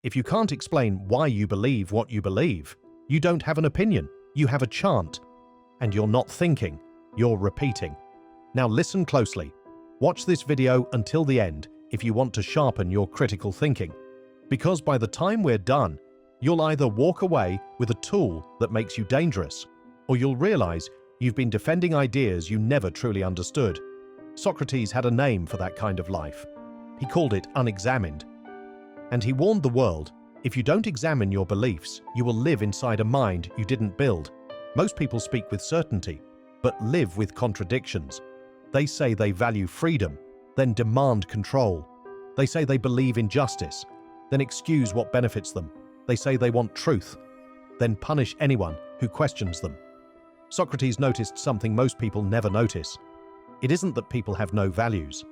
If you can't explain why you believe what you believe, you don't have an opinion, you have a chant. And you're not thinking, you're repeating. Now listen closely. Watch this video until the end if you want to sharpen your critical thinking. Because by the time we're done, you'll either walk away with a tool that makes you dangerous, or you'll realize you've been defending ideas you never truly understood. Socrates had a name for that kind of life. He called it unexamined. And he warned the world, if you don't examine your beliefs, you will live inside a mind you didn't build. Most people speak with certainty, but live with contradictions. They say they value freedom, then demand control. They say they believe in justice, then excuse what benefits them. They say they want truth, then punish anyone who questions them. Socrates noticed something most people never notice. It isn't that people have no values.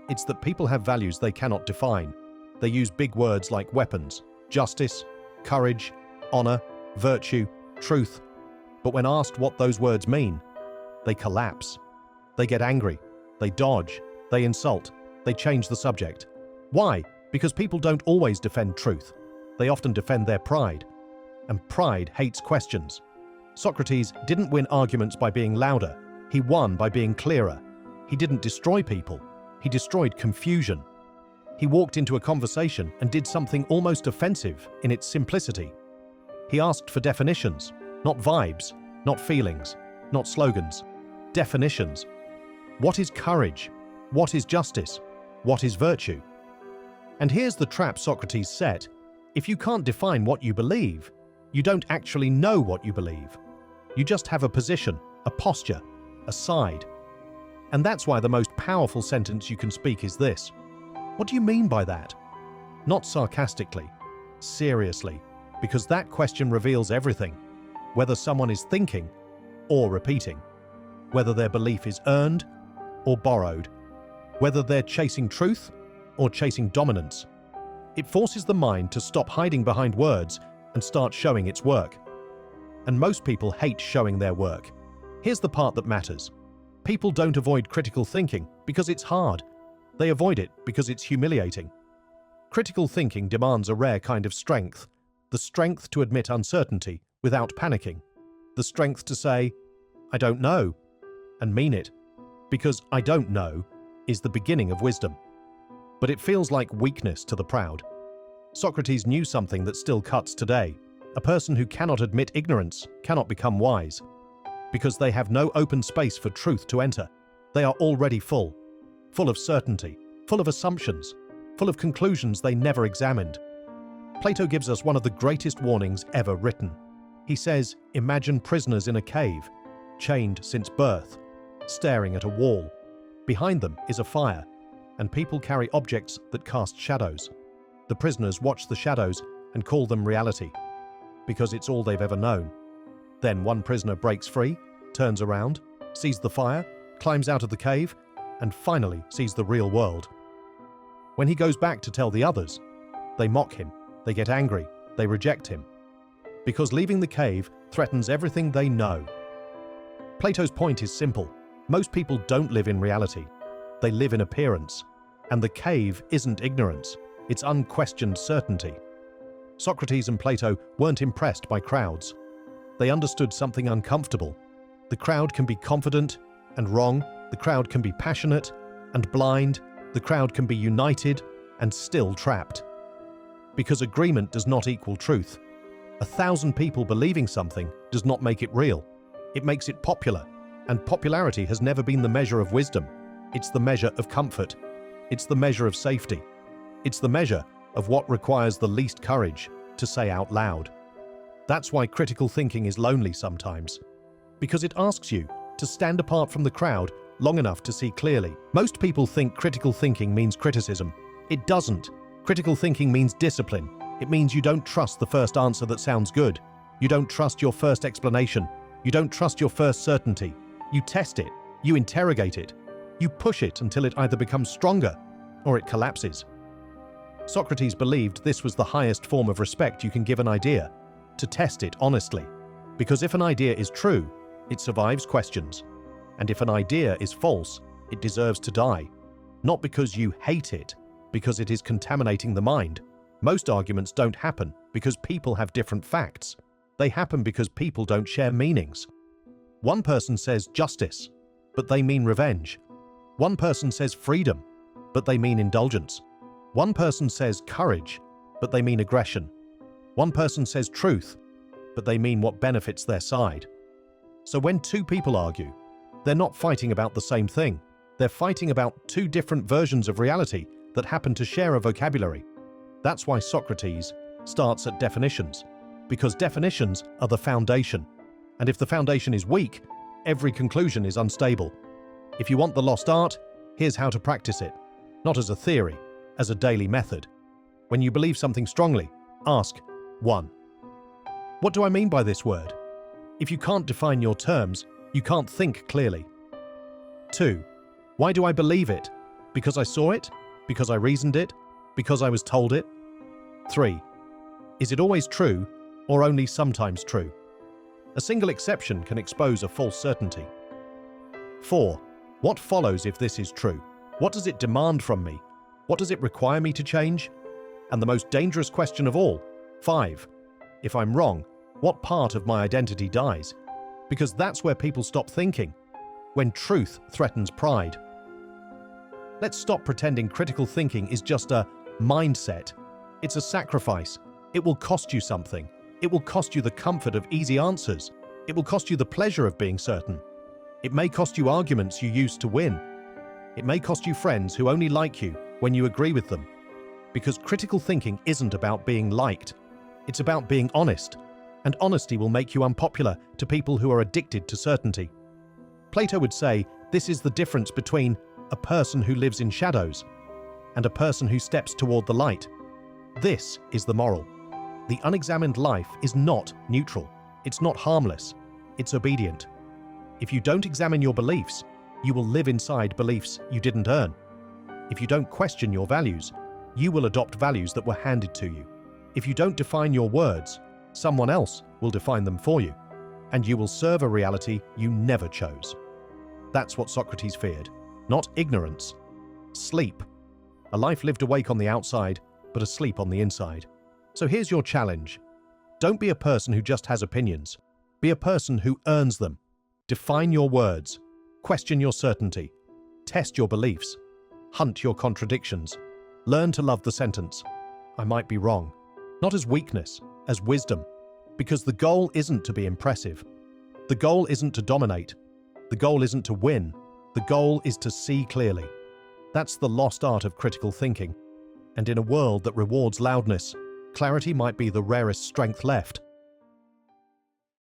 It's that people have values they cannot define. They use big words like weapons, justice, courage, honor, virtue, truth. But when asked what those words mean, they collapse. They get angry, they dodge, they insult, they change the subject. Why? Because people don't always defend truth. They often defend their pride. And pride hates questions. Socrates didn't win arguments by being louder. He won by being clearer. He didn't destroy people. He destroyed confusion. He walked into a conversation and did something almost offensive in its simplicity. He asked for definitions, not vibes, not feelings, not slogans. Definitions. What is courage? What is justice? What is virtue? And here's the trap Socrates set. If you can't define what you believe, you don't actually know what you believe. You just have a position, a posture, a side. And that's why the most powerful sentence you can speak is this. What do you mean by that? Not sarcastically, seriously, because that question reveals everything. Whether someone is thinking or repeating. Whether their belief is earned or borrowed. Whether they're chasing truth or chasing dominance. It forces the mind to stop hiding behind words and start showing its work. And most people hate showing their work. Here's the part that matters. People don't avoid critical thinking because it's hard. They avoid it because it's humiliating. Critical thinking demands a rare kind of strength. The strength to admit uncertainty without panicking. The strength to say, I don't know, and mean it. Because I don't know is the beginning of wisdom. But it feels like weakness to the proud. Socrates knew something that still cuts today. A person who cannot admit ignorance cannot become wise. Because they have no open space for truth to enter. They are already full of certainty, full of assumptions, full of conclusions they never examined. Plato gives us one of the greatest warnings ever written. He says, imagine prisoners in a cave, chained since birth, staring at a wall. Behind them is a fire, and people carry objects that cast shadows. The prisoners watch the shadows and call them reality, because it's all they've ever known. Then one prisoner breaks free, turns around, sees the fire, climbs out of the cave, and finally sees the real world. When he goes back to tell the others, they mock him, they get angry, they reject him, because leaving the cave threatens everything they know. Plato's point is simple. Most people don't live in reality. They live in appearance. And the cave isn't ignorance. It's unquestioned certainty. Socrates and Plato weren't impressed by crowds. They understood something uncomfortable. The crowd can be confident and wrong. The crowd can be passionate and blind. The crowd can be united and still trapped. Because agreement does not equal truth. 1,000 people believing something does not make it real. It makes it popular. And popularity has never been the measure of wisdom. It's the measure of comfort. It's the measure of safety. It's the measure of what requires the least courage to say out loud. That's why critical thinking is lonely sometimes. Because it asks you to stand apart from the crowd long enough to see clearly. Most people think critical thinking means criticism. It doesn't. Critical thinking means discipline. It means you don't trust the first answer that sounds good. You don't trust your first explanation. You don't trust your first certainty. You test it. You interrogate it. You push it until it either becomes stronger or it collapses. Socrates believed this was the highest form of respect you can give an idea, to test it honestly. Because if an idea is true, it survives questions. And if an idea is false, it deserves to die. Not because you hate it, because it is contaminating the mind. Most arguments don't happen because people have different facts. They happen because people don't share meanings. One person says justice, but they mean revenge. One person says freedom, but they mean indulgence. One person says courage, but they mean aggression. One person says truth, but they mean what benefits their side. So when two people argue, they're not fighting about the same thing. They're fighting about two different versions of reality that happen to share a vocabulary. That's why Socrates starts at definitions, because definitions are the foundation. And if the foundation is weak, every conclusion is unstable. If you want the lost art, here's how to practice it. Not as a theory, as a daily method. When you believe something strongly, ask 1. What do I mean by this word? If you can't define your terms, you can't think clearly. 2. Why do I believe it? Because I saw it? Because I reasoned it? Because I was told it? 3. Is it always true, or only sometimes true? A single exception can expose a false certainty. 4. What follows if this is true? What does it demand from me? What does it require me to change? And the most dangerous question of all, 5. If I'm wrong, what part of my identity dies? Because that's where people stop thinking, when truth threatens pride. Let's stop pretending critical thinking is just a mindset. It's a sacrifice. It will cost you something. It will cost you the comfort of easy answers. It will cost you the pleasure of being certain. It may cost you arguments you used to win. It may cost you friends who only like you when you agree with them. Because critical thinking isn't about being liked. It's about being honest. And honesty will make you unpopular to people who are addicted to certainty. Plato would say this is the difference between a person who lives in shadows and a person who steps toward the light. This is the moral. The unexamined life is not neutral. It's not harmless. It's obedient. If you don't examine your beliefs, you will live inside beliefs you didn't earn. If you don't question your values, you will adopt values that were handed to you. If you don't define your words, someone else will define them for you, and you will serve a reality you never chose. That's what Socrates feared. Not ignorance. Sleep. A life lived awake on the outside, but asleep on the inside. So here's your challenge. Don't be a person who just has opinions. Be a person who earns them. Define your words. Question your certainty. Test your beliefs. Hunt your contradictions. Learn to love the sentence, I might be wrong. Not as weakness, as wisdom. Because the goal isn't to be impressive. The goal isn't to dominate. The goal isn't to win. The goal is to see clearly. That's the lost art of critical thinking. And in a world that rewards loudness, clarity might be the rarest strength left.